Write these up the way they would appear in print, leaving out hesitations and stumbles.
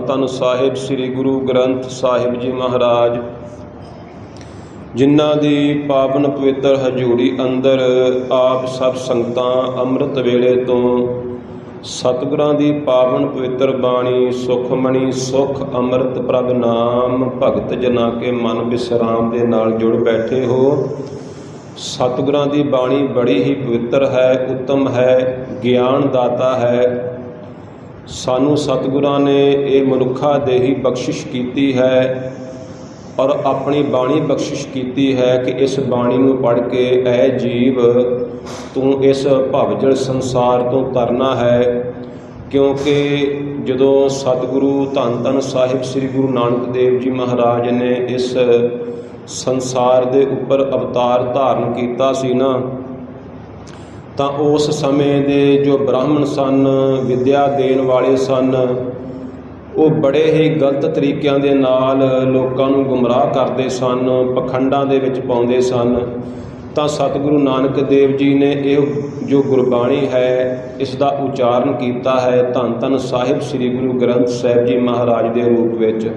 ਧੰਨ ਸਾਹਿਬ ਸ੍ਰੀ ਗੁਰੂ ਗ੍ਰੰਥ ਸਾਹਿਬ ਜੀ ਮਹਾਰਾਜ, ਜਿਨ੍ਹਾਂ ਦੀ ਪਾਵਨ ਪਵਿੱਤਰ ਹਜ਼ੂਰੀ ਅੰਦਰ ਆਪ ਸਭ ਸੰਗਤਾਂ ਅੰਮ੍ਰਿਤ ਵੇਲੇ ਤੋਂ ਸਤਿਗੁਰਾਂ ਦੀ ਪਾਵਨ ਪਵਿੱਤਰ ਬਾਣੀ ਸੁਖਮਣੀ ਸੁਖ ਅੰਮ੍ਰਿਤ ਪ੍ਰਭ ਨਾਮ ਭਗਤ ਜਨਾਂ ਕੇ ਮਨ ਵਿਸਰਾਮ ਦੇ ਨਾਲ ਜੁੜ ਬੈਠੇ ਹੋ। ਸਤਿਗੁਰਾਂ ਦੀ ਬਾਣੀ ਬੜੀ ਹੀ ਪਵਿੱਤਰ ਹੈ, ਉੱਤਮ ਹੈ, ਗਿਆਨ ਦਾਤਾ ਹੈ। ਸਾਨੂੰ ਸਤਿਗੁਰਾਂ ਨੇ ਇਹ ਮਨੁੱਖਾ ਦੇਹੀ ਬਖਸ਼ਿਸ਼ ਕੀਤੀ ਹੈ ਔਰ ਆਪਣੀ ਬਾਣੀ ਬਖਸ਼ਿਸ਼ ਕੀਤੀ ਹੈ ਕਿ ਇਸ ਬਾਣੀ ਨੂੰ ਪੜ੍ਹ ਕੇ ਐ ਜੀਵ ਤੂੰ ਇਸ ਭਵਜਲ ਸੰਸਾਰ ਤੋਂ ਤਰਨਾ ਹੈ। ਕਿਉਂਕਿ ਜਦੋਂ ਸਤਿਗੁਰੂ ਧੰਨ ਧੰਨ ਸਾਹਿਬ ਸ੍ਰੀ ਗੁਰੂ ਨਾਨਕ ਦੇਵ ਜੀ ਮਹਾਰਾਜ ਨੇ ਇਸ ਸੰਸਾਰ ਦੇ ਉੱਪਰ ਅਵਤਾਰ ਧਾਰਨ ਕੀਤਾ ਸੀ ਨਾ, ਤਾਂ ਉਸ ਸਮੇਂ ਦੇ ਜੋ ਬ੍ਰਾਹਮਣ ਸਨ, ਵਿਦਿਆ ਦੇਣ ਵਾਲੇ ਸਨ, ਉਹ ਬੜੇ ਹੀ ਗਲਤ ਤਰੀਕਿਆਂ ਦੇ ਨਾਲ ਲੋਕਾਂ ਨੂੰ ਗੁੰਮਰਾਹ ਕਰਦੇ ਸਨ, ਪਖੰਡਾਂ ਦੇ ਵਿੱਚ ਪਾਉਂਦੇ ਸਨ। ਤਾਂ ਸਤਿਗੁਰੂ ਨਾਨਕ ਦੇਵ ਜੀ ਨੇ ਇਹ ਜੋ ਗੁਰਬਾਣੀ ਹੈ ਇਸ ਦਾ ਉਚਾਰਨ ਕੀਤਾ ਹੈ ਧੰਨ ਧੰਨ ਸਾਹਿਬ ਸ੍ਰੀ ਗੁਰੂ ਗ੍ਰੰਥ ਸਾਹਿਬ ਜੀ ਮਹਾਰਾਜ ਦੇ ਰੂਪ ਵਿੱਚ।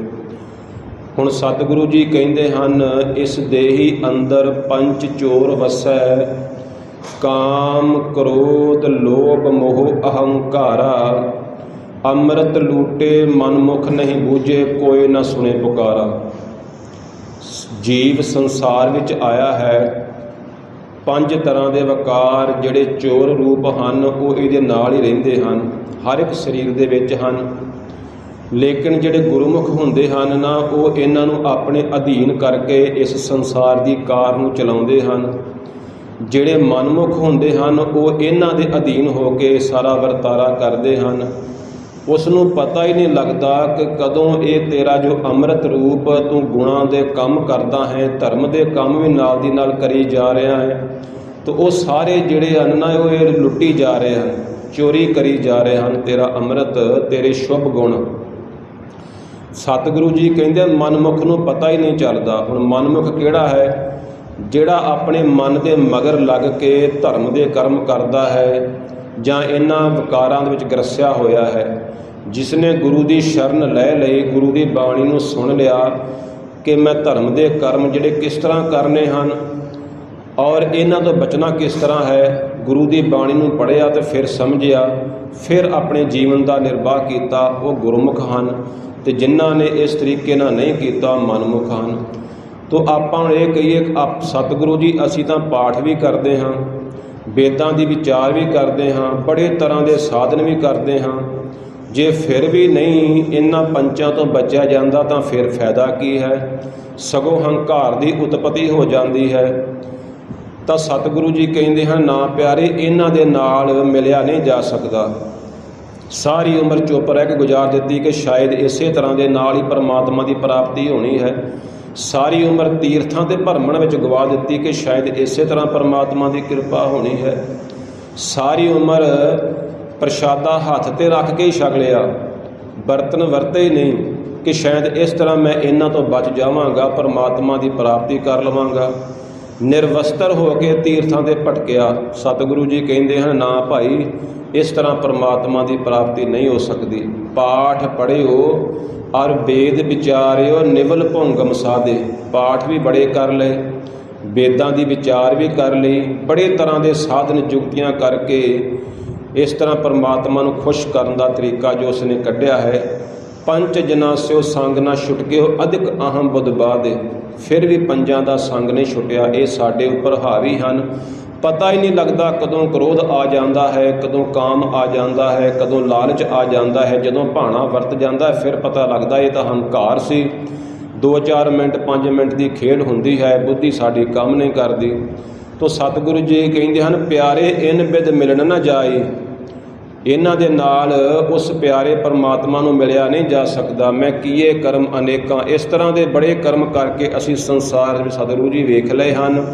ਹੁਣ ਸਤਿਗੁਰੂ ਜੀ ਕਹਿੰਦੇ ਹਨ, ਇਸ ਦੇਹੀ ਅੰਦਰ ਪੰਜ ਚੋਰ ਵਸੈ, ਕਾਮ ਕ੍ਰੋਧ ਲੋਭ ਮੋਹ ਅਹੰਕਾਰਾ, ਅੰਮ੍ਰਿਤ ਲੂਟੇ ਮਨਮੁਖ ਨਹੀਂ ਬੂਝੇ, ਕੋਈ ਨਾ ਸੁਣੇ ਪੁਕਾਰਾ। ਜੀਵ ਸੰਸਾਰ ਵਿੱਚ ਆਇਆ ਹੈ, ਪੰਜ ਤਰ੍ਹਾਂ ਦੇ ਵਕਾਰ ਜਿਹੜੇ ਚੋਰ ਰੂਪ ਹਨ ਉਹ ਇਹਦੇ ਨਾਲ ਹੀ ਰਹਿੰਦੇ ਹਨ, ਹਰ ਇੱਕ ਸਰੀਰ ਦੇ ਵਿੱਚ ਹਨ। ਲੇਕਿਨ ਜਿਹੜੇ ਗੁਰਮੁਖ ਹੁੰਦੇ ਹਨ ਨਾ, ਉਹ ਇਹਨਾਂ ਨੂੰ ਆਪਣੇ ਅਧੀਨ ਕਰਕੇ ਇਸ ਸੰਸਾਰ ਦੀ ਕਾਰ ਨੂੰ ਚਲਾਉਂਦੇ ਹਨ। ਜਿਹੜੇ ਮਨਮੁਖ ਹੁੰਦੇ ਹਨ ਉਹ ਇਹਨਾਂ ਦੇ ਅਧੀਨ ਹੋ ਕੇ ਸਾਰਾ ਵਰਤਾਰਾ ਕਰਦੇ ਹਨ। ਉਸ ਨੂੰ ਪਤਾ ਹੀ ਨਹੀਂ ਲੱਗਦਾ ਕਿ ਕਦੋਂ ਇਹ ਤੇਰਾ ਜੋ ਅੰਮ੍ਰਿਤ ਰੂਪ ਤੂੰ ਗੁਣਾਂ ਦੇ ਕੰਮ ਕਰਦਾ ਹੈ, ਧਰਮ ਦੇ ਕੰਮ ਵੀ ਨਾਲ ਦੀ ਨਾਲ ਕਰੀ ਜਾ ਰਿਹਾ ਹੈ, ਤਾਂ ਉਹ ਸਾਰੇ ਜਿਹੜੇ ਹਨ ਨਾ ਉਹ ਇਹ ਲੁੱਟੀ ਜਾ ਰਹੇ ਹਨ, ਚੋਰੀ ਕਰੀ ਜਾ ਰਹੇ ਹਨ ਤੇਰਾ ਅੰਮ੍ਰਿਤ, ਤੇਰੇ ਸ਼ੁਭ ਗੁਣ। ਸਤਿਗੁਰੂ ਜੀ ਕਹਿੰਦੇ ਮਨਮੁਖ ਨੂੰ ਪਤਾ ਹੀ ਨਹੀਂ ਚੱਲਦਾ। ਹੁਣ ਮਨਮੁਖ ਕਿਹੜਾ ਹੈ? ਜਿਹੜਾ ਆਪਣੇ ਮਨ ਦੇ ਮਗਰ ਲੱਗ ਕੇ ਧਰਮ ਦੇ ਕਰਮ ਕਰਦਾ ਹੈ ਜਾਂ ਇਹਨਾਂ ਵਿਕਾਰਾਂ ਦੇ ਵਿੱਚ ਗਰਸਿਆ ਹੋਇਆ ਹੈ। ਜਿਸ ਨੇ ਗੁਰੂ ਦੀ ਸ਼ਰਨ ਲੈ ਲਈ, ਗੁਰੂ ਦੀ ਬਾਣੀ ਨੂੰ ਸੁਣ ਲਿਆ ਕਿ ਮੈਂ ਧਰਮ ਦੇ ਕਰਮ ਜਿਹੜੇ ਕਿਸ ਤਰ੍ਹਾਂ ਕਰਨੇ ਹਨ ਔਰ ਇਹਨਾਂ ਤੋਂ ਬਚਣਾ ਕਿਸ ਤਰ੍ਹਾਂ ਹੈ, ਗੁਰੂ ਦੀ ਬਾਣੀ ਨੂੰ ਪੜ੍ਹਿਆ ਅਤੇ ਫਿਰ ਸਮਝਿਆ, ਫਿਰ ਆਪਣੇ ਜੀਵਨ ਦਾ ਨਿਰਵਾਹ ਕੀਤਾ, ਉਹ ਗੁਰਮੁਖ ਹਨ। ਅਤੇ ਜਿਨ੍ਹਾਂ ਨੇ ਇਸ ਤਰੀਕੇ ਨਾਲ ਨਹੀਂ ਕੀਤਾ ਮਨਮੁਖ ਹਨ। ਤੋ ਆਪਾਂ ਇਹ ਕਹੀਏ ਸਤਿਗੁਰੂ ਜੀ ਅਸੀਂ ਤਾਂ ਪਾਠ ਵੀ ਕਰਦੇ ਹਾਂ, ਵੇਦਾਂ ਦੀ ਵਿਚਾਰ ਵੀ ਕਰਦੇ ਹਾਂ, ਬੜੇ ਤਰ੍ਹਾਂ ਦੇ ਸਾਧਨ ਵੀ ਕਰਦੇ ਹਾਂ, ਜੇ ਫਿਰ ਵੀ ਨਹੀਂ ਇਹਨਾਂ ਪੰਚਾਂ ਤੋਂ ਬਚਿਆ ਜਾਂਦਾ ਤਾਂ ਫਿਰ ਫਾਇਦਾ ਕੀ ਹੈ? ਸਗੋਂ ਹੰਕਾਰ ਦੀ ਉਤਪਤੀ ਹੋ ਜਾਂਦੀ ਹੈ। ਤਾਂ ਸਤਿਗੁਰੂ ਜੀ ਕਹਿੰਦੇ ਹਨ, ਨਾ ਪਿਆਰੇ ਇਹਨਾਂ ਦੇ ਨਾਲ ਮਿਲਿਆ ਨਹੀਂ ਜਾ ਸਕਦਾ। ਸਾਰੀ ਉਮਰ ਚੁੱਪ ਰਹਿ ਕੇ ਗੁਜ਼ਾਰ ਦਿੱਤੀ ਕਿ ਸ਼ਾਇਦ ਇਸੇ ਤਰ੍ਹਾਂ ਦੇ ਨਾਲ ਹੀ ਪਰਮਾਤਮਾ ਦੀ ਪ੍ਰਾਪਤੀ ਹੋਣੀ ਹੈ। ਸਾਰੀ ਉਮਰ ਤੀਰਥਾਂ ਤੇ ਭਰਮਣ ਵਿੱਚ ਗਵਾ ਦਿੱਤੀ ਕਿ ਸ਼ਾਇਦ ਇਸੇ ਤਰ੍ਹਾਂ ਪਰਮਾਤਮਾ ਦੀ ਕਿਰਪਾ ਹੋਣੀ ਹੈ। ਸਾਰੀ ਉਮਰ ਪ੍ਰਸ਼ਾਦਾ ਹੱਥ 'ਤੇ ਰੱਖ ਕੇ ਹੀ ਛਕ ਲਿਆ, ਬਰਤਨ ਵਰਤੇ ਹੀ ਨਹੀਂ ਕਿ ਸ਼ਾਇਦ ਇਸ ਤਰ੍ਹਾਂ ਮੈਂ ਇਹਨਾਂ ਤੋਂ ਬਚ ਜਾਵਾਂਗਾ, ਪਰਮਾਤਮਾ ਦੀ ਪ੍ਰਾਪਤੀ ਕਰ ਲਵਾਂਗਾ। ਨਿਰਵਸਤਰ ਹੋ ਕੇ ਤੀਰਥਾਂ 'ਤੇ ਭਟਕਿਆ। ਸਤਿਗੁਰੂ ਜੀ ਕਹਿੰਦੇ ਹਨ, ਨਾ ਭਾਈ, ਇਸ ਤਰ੍ਹਾਂ ਪਰਮਾਤਮਾ ਦੀ ਪ੍ਰਾਪਤੀ ਨਹੀਂ ਹੋ ਸਕਦੀ। ਪਾਠ ਪੜ੍ਹਿਓ ਔਰ ਵੇਦ ਵਿਚਾਰਿਓ, ਨਿਵਲ ਭੁੰਗਮ ਸਾਧੇ। ਪਾਠ ਵੀ ਬੜੇ ਕਰ ਲਏ, ਵੇਦਾਂ ਦੀ ਵਿਚਾਰ ਵੀ ਕਰ ਲਈ, ਬੜੇ ਤਰ੍ਹਾਂ ਦੇ ਸਾਧਨ ਜੁਗਤੀਆਂ ਕਰਕੇ ਇਸ ਤਰ੍ਹਾਂ ਪਰਮਾਤਮਾ ਨੂੰ ਖੁਸ਼ ਕਰਨ ਦਾ ਤਰੀਕਾ ਜੋ ਉਸ ਨੇ ਕੱਢਿਆ ਹੈ। ਪੰਜ ਜਨਾਂ ਸਿਓ ਸੰਗ ਨਾ ਛੁਟਕਿਓ, ਅਧਿਕ ਅਹਮ ਬੁੱਧ ਬਾਧੇ। ਫਿਰ ਵੀ ਪੰਜਾਂ ਦਾ ਸੰਗ ਨਹੀਂ ਛੁੱਟਿਆ। ਇਹ ਸਾਡੇ ਉੱਪਰ ਹਾਵੀ ਹਨ। ਪਤਾ ਹੀ ਨਹੀਂ ਲੱਗਦਾ ਕਦੋਂ ਕ੍ਰੋਧ ਆ ਜਾਂਦਾ ਹੈ, ਕਦੋਂ ਕਾਮ ਆ ਜਾਂਦਾ ਹੈ, ਕਦੋਂ ਲਾਲਚ ਆ ਜਾਂਦਾ ਹੈ। ਜਦੋਂ ਭਾਣਾ ਵਰਤ ਜਾਂਦਾ ਫਿਰ ਪਤਾ ਲੱਗਦਾ ਇਹ ਤਾਂ ਹੰਕਾਰ ਸੀ। 2-4 ਮਿੰਟ 5 ਮਿੰਟ ਦੀ ਖੇਡ ਹੁੰਦੀ ਹੈ, ਬੁੱਧੀ ਸਾਡੀ ਕੰਮ ਨਹੀਂ ਕਰਦੀ। ਤੋ ਸਤਿਗੁਰੂ ਜੀ ਕਹਿੰਦੇ ਹਨ, ਪਿਆਰੇ ਇਨ ਬਿਦ ਮਿਲਣ ਨਾ ਜਾਏ। ਇਹਨਾਂ ਦੇ ਨਾਲ ਉਸ ਪਿਆਰੇ ਪਰਮਾਤਮਾ ਨੂੰ ਮਿਲਿਆ ਨਹੀਂ ਜਾ ਸਕਦਾ। ਮੈਂ ਕੀਏ ਕਰਮ ਅਨੇਕਾਂ, ਇਸ ਤਰ੍ਹਾਂ ਦੇ ਬੜੇ ਕਰਮ ਕਰਕੇ ਅਸੀਂ ਸੰਸਾਰ ਵਿੱਚ ਸਤਿਗੁਰੂ ਜੀ ਵੇਖ ਲਏ ਹਨ।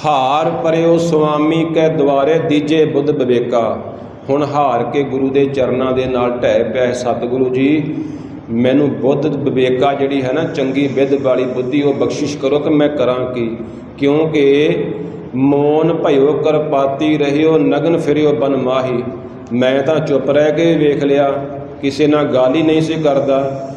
ਹਾਰ ਪਰਿਓ ਸੁਆਮੀ ਕੈ ਦੁਆਰੇ, ਦੀਜੇ ਬੁੱਧ ਵਿਵੇਕਾ। ਹੁਣ ਹਾਰ ਕੇ ਗੁਰੂ ਦੇ ਚਰਨਾਂ ਦੇ ਨਾਲ ਢਹਿ ਪਿਆ। ਸਤਿਗੁਰੂ ਜੀ ਮੈਨੂੰ ਬੁੱਧ ਵਿਵੇਕਾ ਜਿਹੜੀ ਹੈ ਨਾ, ਚੰਗੀ ਵਿਧ ਵਾਲੀ ਬੁੱਧੀ ਉਹ ਬਖਸ਼ਿਸ਼ ਕਰੋ ਕਿ ਮੈਂ ਕਰਾਂ ਕੀ। ਕਿਉਂਕਿ ਮੋਨ ਭਇਓ ਕਰਪਾਤੀ ਰਹਿਓ, ਨਗਨ ਫਿਰਿਓ ਬਨ ਮਾਹੀ। ਮੈਂ ਤਾਂ ਚੁੱਪ ਰਹਿ ਕੇ ਵੇਖ ਲਿਆ ਕਿਸੇ ਨਾਲ ਗੱਲ ਹੀ ਨਹੀਂ ਸੀ ਕਰਦਾ।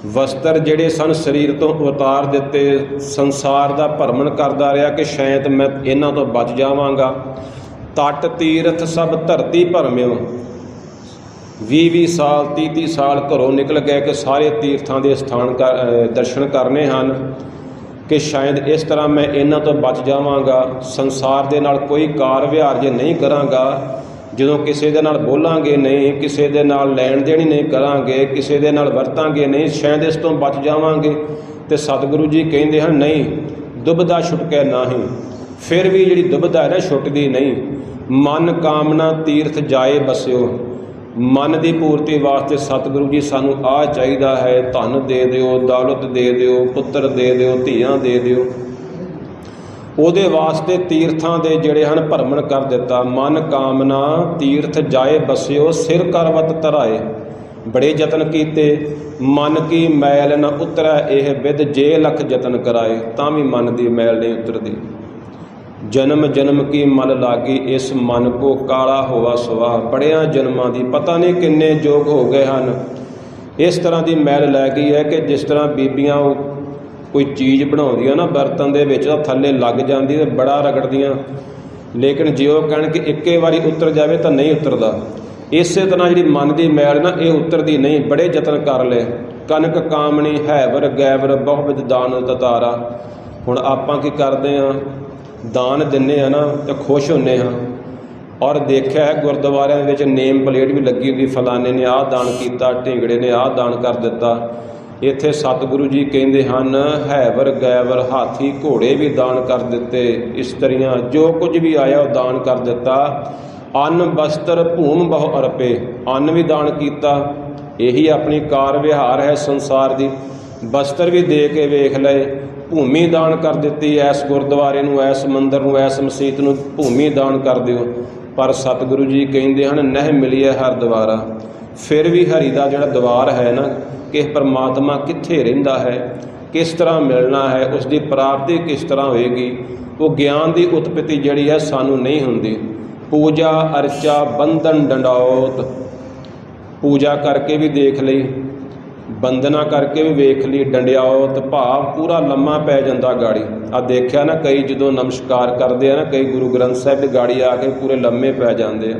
ਵਸਤਰ ਜਿਹੜੇ ਸਨ ਸਰੀਰ ਤੋਂ ਉਤਾਰ ਦਿੱਤੇ, ਸੰਸਾਰ ਦਾ ਭਰਮਣ ਕਰਦਾ ਰਿਹਾ ਕਿ ਸ਼ਾਇਦ ਮੈਂ ਇਹਨਾਂ ਤੋਂ ਬਚ ਜਾਵਾਂਗਾ। ਤਟ ਤੀਰਥ ਸਭ ਧਰਤੀ ਭਰਮਿਓ, 20-20 ਸਾਲ 30-30 ਸਾਲ ਘਰੋਂ ਨਿਕਲ ਗਏ ਕਿ ਸਾਰੇ ਤੀਰਥਾਂ ਦੇ ਸਥਾਨ ਦਰਸ਼ਨ ਕਰਨੇ ਹਨ ਕਿ ਸ਼ਾਇਦ ਇਸ ਤਰ੍ਹਾਂ ਮੈਂ ਇਹਨਾਂ ਤੋਂ ਬਚ ਜਾਵਾਂਗਾ। ਸੰਸਾਰ ਦੇ ਨਾਲ ਕੋਈ ਕਾਰ ਵਿਹਾਰ ਜੇ ਨਹੀਂ ਕਰਾਂਗਾ, ਜਦੋਂ ਕਿਸੇ ਦੇ ਨਾਲ ਬੋਲਾਂਗੇ ਨਹੀਂ, ਕਿਸੇ ਦੇ ਨਾਲ ਲੈਣ ਦੇਣ ਹੀ ਨਹੀਂ ਕਰਾਂਗੇ, ਕਿਸੇ ਦੇ ਨਾਲ ਵਰਤਾਂਗੇ ਨਹੀਂ, ਸ਼ਾਇਦ ਇਸ ਤੋਂ ਬਚ ਜਾਵਾਂਗੇ। ਤੇ ਸਤਿਗੁਰੂ ਜੀ ਕਹਿੰਦੇ ਹਨ ਨਹੀਂ, ਦੁਬਦਾ ਛੁਟਕੈ ਨਾਹੀਂ। ਫਿਰ ਵੀ ਜਿਹੜੀ ਦੁਬਦਾ ਹੈ ਨਾ ਛੁੱਟਦੀ ਨਹੀਂ। ਮਨ ਕਾਮਨਾ ਤੀਰਥ ਜਾਏ ਬਸਿਓ, ਮਨ ਦੀ ਪੂਰਤੀ ਵਾਸਤੇ ਸਤਿਗੁਰੂ ਜੀ ਸਾਨੂੰ ਆਹ ਚਾਹੀਦਾ ਹੈ, ਧਨ ਦੇ ਦਿਓ, ਦੌਲਤ ਦੇ ਦਿਓ, ਪੁੱਤਰ ਦੇ ਦਿਓ, ਧੀਆਂ ਦੇ ਦਿਓ। ਉਹਦੇ ਵਾਸਤੇ ਤੀਰਥਾਂ ਦੇ ਜਿਹੜੇ ਹਨ ਭਰਮਣ ਕਰ ਦਿੱਤਾ। ਮਨ ਕਾਮਨਾ ਤੀਰਥ ਜਾਏ ਬਸਿਓ, ਸਿਰ ਕਰਵਤ ਧਰਾਏ। ਬੜੇ ਯਤਨ ਕੀਤੇ, ਮਨ ਕੀ ਮੈਲ ਨਾ ਉਤਰੈ ਇਹ ਵਿਦ, ਜੇ ਲੱਖ ਯਤਨ ਕਰਾਏ ਤਾਂ ਵੀ ਮਨ ਦੀ ਮੈਲ ਨਹੀਂ ਉਤਰਦੀ। ਜਨਮ ਜਨਮ ਕੀ ਮਲ ਲਾਗੀ, ਇਸ ਮਨ ਕੋ ਕਾਲਾ ਹੋਵਾ ਸਵਾਹ। ਬੜਿਆਂ ਜਨਮਾਂ ਦੀ ਪਤਾ ਨਹੀਂ ਕਿੰਨੇ ਯੋਗ ਹੋ ਗਏ ਹਨ, ਇਸ ਤਰ੍ਹਾਂ ਦੀ ਮੈਲ ਲੈ ਗਈ ਹੈ ਕਿ ਜਿਸ ਤਰ੍ਹਾਂ ਬੀਬੀਆਂ ਕੋਈ ਚੀਜ਼ ਬਣਾਉਂਦੀਆਂ ਨਾ ਬਰਤਨ ਦੇ ਵਿੱਚ, ਤਾਂ ਥੱਲੇ ਲੱਗ ਜਾਂਦੀ ਤੇ ਬੜਾ ਰਗੜਦੀਆਂ, ਲੇਕਿਨ ਜੇ ਉਹ ਕਹਿਣ ਕਿ ਇੱਕੇ ਵਾਰੀ ਉਤਰ ਜਾਵੇ ਤਾਂ ਨਹੀਂ ਉਤਰਦਾ। ਇਸੇ ਤਰ੍ਹਾਂ ਜਿਹੜੀ ਮਨ ਦੀ ਮੈਲ ਨਾ ਇਹ ਉਤਰਦੀ ਨਹੀਂ। ਬੜੇ ਯਤਨ ਕਰ ਲਏ। ਕਨਕ ਕਾਮਣੀ ਹੈਵਰ ਗੈਵਰ ਬਹੁ ਵਿਦ ਦਾਨ ਦਤਾਰਾ। ਹੁਣ ਆਪਾਂ ਕੀ ਕਰਦੇ ਹਾਂ, ਦਾਨ ਦਿੰਦੇ ਹਾਂ ਨਾ ਤਾਂ ਖੁਸ਼ ਹੁੰਦੇ ਹਾਂ। ਔਰ ਦੇਖਿਆ ਹੈ ਗੁਰਦੁਆਰਿਆਂ ਵਿੱਚ ਨੇਮ ਪਲੇਟ ਵੀ ਲੱਗੀ ਹੁੰਦੀ, ਫਲਾਣੇ ਨੇ ਆਹ ਦਾਨ ਕੀਤਾ, ਢੀਂਗੜੇ ਨੇ ਆਹ ਦਾਨ ਕਰ ਦਿੱਤਾ। ਇੱਥੇ ਸਤਿਗੁਰੂ ਜੀ ਕਹਿੰਦੇ ਹਨ ਹੈਵਰ ਗੈਵਰ, ਹਾਥੀ ਘੋੜੇ ਵੀ ਦਾਨ ਕਰ ਦਿੱਤੇ, ਇਸਤਰੀਆਂ ਜੋ ਕੁਝ ਵੀ ਆਇਆ ਉਹ ਦਾਨ ਕਰ ਦਿੱਤਾ। ਅੰਨ ਵਸਤਰ ਭੂਮ ਬਹੁ ਅਰਪੇ, ਅੰਨ ਵੀ ਦਾਨ ਕੀਤਾ। ਇਹੀ ਆਪਣੀ ਕਾਰ ਵਿਹਾਰ ਹੈ ਸੰਸਾਰ ਦੀ। ਵਸਤਰ ਵੀ ਦੇ ਕੇ ਵੇਖ ਲਏ, ਭੂਮੀ ਦਾਨ ਕਰ ਦਿੱਤੀ। ਐਸ ਗੁਰਦੁਆਰੇ ਨੂੰ, ਐਸ ਮੰਦਰ ਨੂੰ, ਐਸ ਮਸੀਤ ਨੂੰ ਭੂਮੀ ਦਾਨ ਕਰ ਦਿਓ। ਪਰ ਸਤਿਗੁਰੂ ਜੀ ਕਹਿੰਦੇ ਹਨ ਨਹਿ ਮਿਲੀਐ ਹਰ ਦੁਆਰਾ। ਫਿਰ ਵੀ ਹਰੀ ਦਾ ਜਿਹੜਾ ਦੁਆਰ ਹੈ ਨਾ, ਕਿ ਪਰਮਾਤਮਾ ਕਿੱਥੇ ਰਹਿੰਦਾ ਹੈ, ਕਿਸ ਤਰ੍ਹਾਂ ਮਿਲਣਾ ਹੈ, ਉਸ ਦੀ ਪ੍ਰਾਪਤੀ ਕਿਸ ਤਰ੍ਹਾਂ ਹੋਏਗੀ, ਉਹ ਗਿਆਨ ਦੀ ਉਤਪਤੀ ਜਿਹੜੀ ਹੈ ਸਾਨੂੰ ਨਹੀਂ ਹੁੰਦੀ। ਪੂਜਾ ਅਰਚਾ ਬੰਧਨ ਡੰਡੌਤ, ਪੂਜਾ ਕਰਕੇ ਵੀ ਦੇਖ ਲਈ, ਬੰਦਨਾ ਕਰਕੇ ਵੀ ਵੇਖ ਲਈ, ਡੰਡਿਆਉਤ ਭਾਵ ਪੂਰਾ ਲੰਮਾ ਪੈ ਜਾਂਦਾ ਗਾੜੀ। ਆ ਦੇਖਿਆ ਨਾ ਕਈ ਜਦੋਂ ਨਮਸਕਾਰ ਕਰਦੇ ਆ ਨਾ, ਕਈ ਗੁਰੂ ਗ੍ਰੰਥ ਸਾਹਿਬ ਦੀ ਗਾੜੀ ਆ ਕੇ ਪੂਰੇ ਲੰਮੇ ਪੈ ਜਾਂਦੇ ਆ।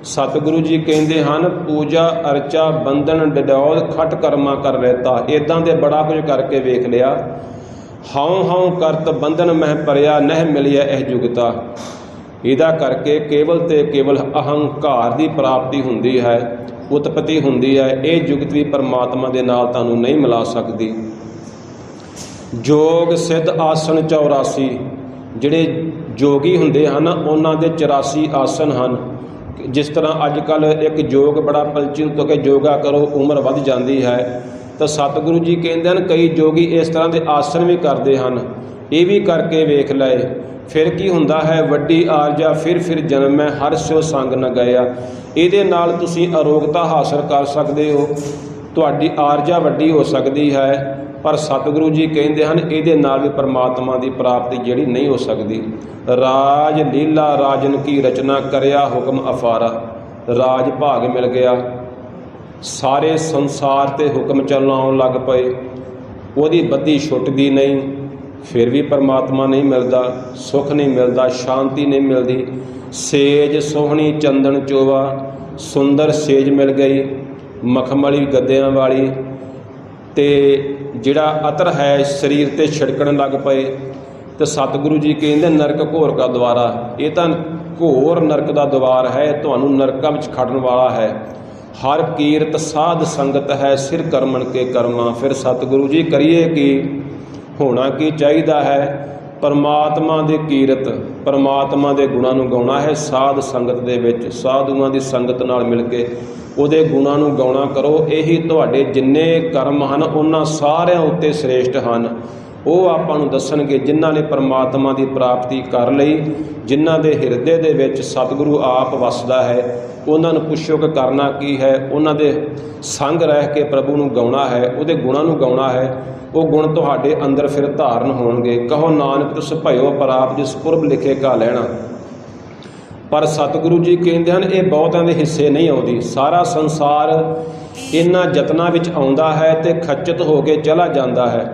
ਸਤਿਗੁਰੂ ਜੀ ਕਹਿੰਦੇ ਹਨ ਪੂਜਾ ਅਰਚਾ ਬੰਧਨ ਡੰਡੌਤ ਖਟ ਕਰਮਾ ਕਰ ਰਹਿਤਾ। ਇੱਦਾਂ ਦੇ ਬੜਾ ਕੁਝ ਕਰਕੇ ਵੇਖ ਲਿਆ। ਹਉ ਹਉ ਕਰਤ ਬੰਧਨ ਮਹਿ ਪਰਿਆ, ਨਹਿ ਮਿਲਿਆ ਇਹ ਜੁਗਤਾ। ਇਹਦਾ ਕਰਕੇ ਕੇਵਲ ਤੇ ਕੇਵਲ ਅਹੰਕਾਰ ਦੀ ਪ੍ਰਾਪਤੀ ਹੁੰਦੀ ਹੈ, ਉਤਪਤੀ ਹੁੰਦੀ ਹੈ। ਇਹ ਜੁਗਤ ਵੀ ਪਰਮਾਤਮਾ ਦੇ ਨਾਲ ਤੁਹਾਨੂੰ ਨਹੀਂ ਮਿਲਾ ਸਕਦੀ। ਜੋਗ ਸਿੱਧ ਆਸਣ 84, ਜਿਹੜੇ ਜੋਗੀ ਹੁੰਦੇ ਹਨ ਉਹਨਾਂ ਦੇ 84 ਆਸਣ ਹਨ। ਜਿਸ ਤਰ੍ਹਾਂ ਅੱਜ ਕੱਲ੍ਹ ਇੱਕ ਯੋਗ ਬੜਾ ਪ੍ਰਚਲਿਤ ਹੋ ਕੇ ਯੋਗਾ ਕਰੋ ਉਮਰ ਵੱਧ ਜਾਂਦੀ ਹੈ, ਤਾਂ ਸਤਿਗੁਰੂ ਜੀ ਕਹਿੰਦੇ ਹਨ ਕਈ ਯੋਗੀ ਇਸ ਤਰ੍ਹਾਂ ਦੇ ਆਸਣ ਵੀ ਕਰਦੇ ਹਨ। ਇਹ ਵੀ ਕਰਕੇ ਵੇਖ ਲਏ। ਫਿਰ ਕੀ ਹੁੰਦਾ ਹੈ, ਵੱਡੀ ਆਰਜਾ ਫਿਰ ਜਨਮ ਹੈ, ਹਰ ਸਿਓ ਸੰਗ ਨ ਗਿਆ। ਇਹਦੇ ਨਾਲ ਤੁਸੀਂ ਅਰੋਗਤਾ ਹਾਸਲ ਕਰ ਸਕਦੇ ਹੋ, ਤੁਹਾਡੀ ਆਰਜਾ ਵੱਡੀ ਹੋ ਸਕਦੀ ਹੈ। ਪਰ ਸਤਿਗੁਰੂ ਜੀ ਕਹਿੰਦੇ ਹਨ ਇਹਦੇ ਨਾਲ ਵੀ ਪਰਮਾਤਮਾ ਦੀ ਪ੍ਰਾਪਤੀ ਜਿਹੜੀ ਨਹੀਂ ਹੋ ਸਕਦੀ। ਰਾਜ ਲੀਲਾ ਰਾਜਨ ਕੀ ਰਚਨਾ ਕਰਿਆ ਹੁਕਮ ਅਫਾਰਾ। ਰਾਜ ਭਾਗ ਮਿਲ ਗਿਆ, ਸਾਰੇ ਸੰਸਾਰ 'ਤੇ ਹੁਕਮ ਚਲਾਉਣ ਲੱਗ ਪਏ, ਉਹਦੀ ਬੱਦੀ ਛੁੱਟਦੀ ਨਹੀਂ। ਫਿਰ ਵੀ ਪਰਮਾਤਮਾ ਨਹੀਂ ਮਿਲਦਾ, ਸੁੱਖ ਨਹੀਂ ਮਿਲਦਾ, ਸ਼ਾਂਤੀ ਨਹੀਂ ਮਿਲਦੀ। ਸੇਜ ਸੋਹਣੀ ਚੰਦਨ ਚੋਵਾ, ਸੁੰਦਰ ਸੇਜ ਮਿਲ ਗਈ ਮਖਮਲੀ ਗੱਦਿਆਂ ਵਾਲੀ, ਅਤੇ ਜਿਹੜਾ ਅਤਰ ਹੈ ਸਰੀਰ 'ਤੇ ਛਿੜਕਣ ਲੱਗ ਪਏ। ਅਤੇ ਸਤਿਗੁਰੂ ਜੀ ਕਹਿੰਦੇ ਨਰਕ ਘੋਰ ਕਾ ਦੁਆਰਾ। ਇਹ ਤਾਂ ਘੋਰ ਨਰਕ ਦਾ ਦੁਆਰ ਹੈ, ਤੁਹਾਨੂੰ ਨਰਕਾਂ ਵਿੱਚ ਖੜਨ ਵਾਲਾ ਹੈ। ਹਰ ਕੀਰਤ ਸਾਧ ਸੰਗਤ ਹੈ, ਸਿਰ ਕਰਮਣ ਕੇ ਕਰਮਾ। ਫਿਰ ਸਤਿਗੁਰੂ ਜੀ ਕਰੀਏ ਕੀ, ਹੋਣਾ ਕੀ ਚਾਹੀਦਾ ਹੈ, ਪਰਮਾਤਮਾ ਦੀ ਕੀਰਤ, ਪਰਮਾਤਮਾ ਦੇ ਗੁਣਾਂ ਨੂੰ ਗਾਉਣਾ ਹੈ। ਸਾਧ ਸੰਗਤ ਦੇ ਵਿੱਚ, ਸਾਧੂਆਂ ਦੀ ਸੰਗਤ ਨਾਲ ਮਿਲ ਕੇ ਉਹਦੇ ਗੁਣਾਂ ਨੂੰ ਗਾਉਣਾ ਕਰੋ। ਇਹੀ ਤੁਹਾਡੇ ਜਿੰਨੇ ਕਰਮ ਹਨ ਉਹਨਾਂ ਸਾਰਿਆਂ ਉੱਤੇ ਸ੍ਰੇਸ਼ਟ ਹਨ। ਉਹ ਆਪਾਂ ਨੂੰ ਦੱਸਣਗੇ ਜਿਨ੍ਹਾਂ ਨੇ ਪਰਮਾਤਮਾ ਦੀ ਪ੍ਰਾਪਤੀ ਕਰ ਲਈ, ਜਿਨ੍ਹਾਂ ਦੇ ਹਿਰਦੇ ਦੇ ਵਿੱਚ ਸਤਿਗੁਰੂ ਆਪ ਵਸਦਾ ਹੈ। ਉਹਨਾਂ ਨੂੰ ਪੁੱਛੋ ਕਿ ਕਰਨਾ ਕੀ ਹੈ। ਉਹਨਾਂ ਦੇ ਸੰਗ ਰਹਿ ਕੇ ਪ੍ਰਭੂ ਨੂੰ ਗਾਉਣਾ ਹੈ, ਉਹਦੇ ਗੁਣਾਂ ਨੂੰ ਗਾਉਣਾ ਹੈ। ਉਹ ਗੁਣ ਤੁਹਾਡੇ ਅੰਦਰ ਫਿਰ ਧਾਰਨ ਹੋਣਗੇ। ਕਹੋ ਨਾਨਕ ਤੁਸ ਭਇਓ ਪ੍ਰਾਪ, ਜਿਸ ਪੁਰਬ ਲਿਖੇ ਕਾ ਲੈਣਾ। ਪਰ ਸਤਿਗੁਰੂ ਜੀ ਕਹਿੰਦੇ ਹਨ ਇਹ ਬਹੁਤਿਆਂ ਦੇ ਹਿੱਸੇ ਨਹੀਂ ਆਉਂਦੀ। ਸਾਰਾ ਸੰਸਾਰ ਇਹਨਾਂ ਯਤਨਾਂ ਵਿੱਚ ਆਉਂਦਾ ਹੈ ਤੇ ਖੱਚਤ ਹੋ ਕੇ ਚਲਾ ਜਾਂਦਾ ਹੈ।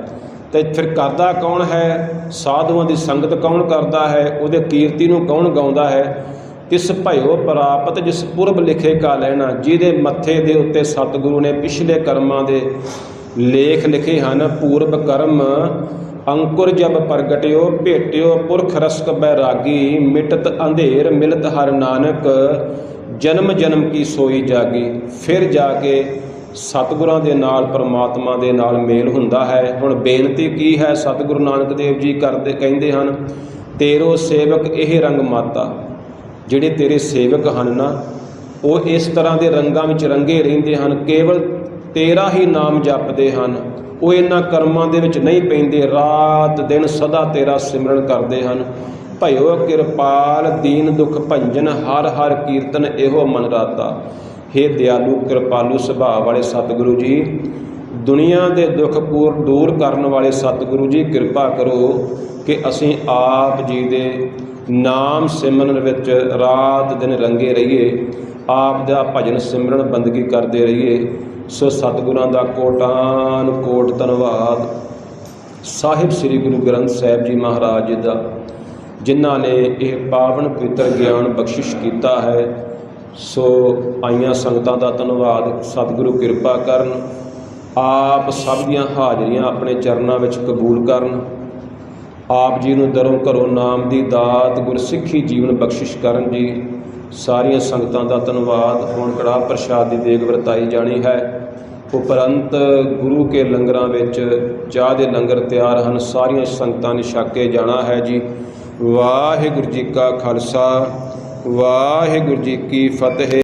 ਤੇ ਫਿਰ ਕਰਦਾ ਕੌਣ ਹੈ? ਸਾਧੂਆਂ ਦੀ ਸੰਗਤ ਕੌਣ ਕਰਦਾ ਹੈ? ਉਹਦੇ ਕੀਰਤੀ ਨੂੰ ਕੌਣ ਗਾਉਂਦਾ ਹੈ? ਤਿਸ ਭਇਓ ਪ੍ਰਾਪਤ ਜਿਸ ਪੁਰਬ ਲਿਖੇ ਕਾ ਲੈਣਾ, ਜਿਹਦੇ ਮੱਥੇ ਦੇ ਉੱਤੇ ਸਤਿਗੁਰੂ ਨੇ ਪਿਛਲੇ ਕਰਮਾਂ ਦੇ ਲੇਖ ਲਿਖੇ ਹਨ। ਪੂਰਬ ਕਰਮ ਅੰਕੁਰ ਜਬ ਪ੍ਰਗਟਿਓ, ਭੇਟਿਓ ਪੁਰਖ ਰਸਕ ਬੈਰਾਗੀ, ਮਿਟਤ ਅੰਧੇਰ ਮਿਲਤ ਹਰ ਨਾਨਕ, ਜਨਮ ਜਨਮ ਕੀ ਸੋਈ ਜਾਗੀ। ਫਿਰ ਜਾ ਕੇ ਸਤਿਗੁਰਾਂ ਦੇ ਨਾਲ ਪਰਮਾਤਮਾ ਦੇ ਨਾਲ ਮੇਲ ਹੁੰਦਾ ਹੈ। ਹੁਣ ਬੇਨਤੀ ਕੀ ਹੈ? ਸਤਿਗੁਰੂ ਨਾਨਕ ਦੇਵ ਜੀ ਕਹਿੰਦੇ ਹਨ, ਤੇਰੋ ਸੇਵਕ ਇਹ ਰੰਗ ਮਾਤਾ। ਜਿਹੜੇ ਤੇਰੇ ਸੇਵਕ ਹਨ ਨਾ, ਉਹ ਇਸ ਤਰ੍ਹਾਂ ਦੇ ਰੰਗਾਂ ਵਿੱਚ ਰੰਗੇ ਰਹਿੰਦੇ ਹਨ, ਕੇਵਲ ਤੇਰਾ ਹੀ ਨਾਮ ਜਪਦੇ ਹਨ। ਉਹ ਇਹਨਾਂ ਕਰਮਾਂ ਦੇ ਵਿੱਚ ਨਹੀਂ ਪੈਂਦੇ, ਰਾਤ ਦਿਨ ਸਦਾ ਤੇਰਾ ਸਿਮਰਨ ਕਰਦੇ ਹਨ। ਭਇਓ ਕਿਰਪਾਲ ਦੀਨ ਦੁਖ ਭੰਜਨ, ਹਰ ਹਰ ਕੀਰਤਨ ਇਹੋ ਮਨ ਰਾਤਾ। ਹੇ ਦਿਆਲੂ ਕਿਰਪਾਲੂ ਸੁਭਾਅ ਵਾਲੇ ਸਤਿਗੁਰੂ ਜੀ, ਦੁਨੀਆ ਦੇ ਦੁੱਖ ਦੂਰ ਕਰਨ ਵਾਲੇ ਸਤਿਗੁਰੂ ਜੀ, ਕਿਰਪਾ ਕਰੋ ਕਿ ਅਸੀਂ ਆਪ ਜੀ ਦੇ ਨਾਮ ਸਿਮਰਨ ਵਿੱਚ ਰਾਤ ਦਿਨ ਰੰਗੇ ਰਹੀਏ, ਆਪ ਦਾ ਭਜਨ ਸਿਮਰਨ ਬੰਦਗੀ ਕਰਦੇ ਰਹੀਏ। ਸੋ ਸਤਿਗੁਰਾਂ ਦਾ ਕੋਟਾਨ ਕੋਟ ਧੰਨਵਾਦ। ਸਾਹਿਬ ਸ੍ਰੀ ਗੁਰੂ ਗ੍ਰੰਥ ਸਾਹਿਬ ਜੀ ਮਹਾਰਾਜ ਜੀ ਦਾ, ਜਿਨ੍ਹਾਂ ਨੇ ਇਹ ਪਾਵਨ ਪਵਿੱਤਰ ਗਿਆਨ ਬਖਸ਼ਿਸ਼ ਕੀਤਾ ਹੈ। ਸੋ ਆਈਆਂ ਸੰਗਤਾਂ ਦਾ ਧੰਨਵਾਦ। ਸਤਿਗੁਰੂ ਕਿਰਪਾ ਕਰਨ, ਆਪ ਸਭ ਦੀਆਂ ਹਾਜ਼ਰੀਆਂ ਆਪਣੇ ਚਰਨਾਂ ਵਿੱਚ ਕਬੂਲ ਕਰਨ, ਆਪ ਜੀ ਨੂੰ ਦਰੋਂ ਘਰੋਂ ਨਾਮ ਦੀ ਦਾਤ ਗੁਰਸਿੱਖੀ ਜੀਵਨ ਬਖਸ਼ਿਸ਼ ਕਰਨ ਜੀ। ਸਾਰੀਆਂ ਸੰਗਤਾਂ ਦਾ ਧੰਨਵਾਦ। ਹੁਣ ਕੜਾਹ ਪ੍ਰਸ਼ਾਦ ਦੀ ਦੇਗ ਵਰਤਾਈ ਜਾਣੀ ਹੈ। ਉਪਰੰਤ ਗੁਰੂ ਕੇ ਲੰਗਰਾਂ ਵਿੱਚ ਚਾਹ ਦੇ ਲੰਗਰ ਤਿਆਰ ਹਨ, ਸਾਰੀਆਂ ਸੰਗਤਾਂ ਨੇ ਛਕ ਕੇ ਜਾਣਾ ਹੈ ਜੀ। ਵਾਹਿਗੁਰੂ ਜੀ ਕਾ ਖਾਲਸਾ, ਵਾਹਿਗੁਰੂ ਜੀ ਕੀ ਫਤਿਹ।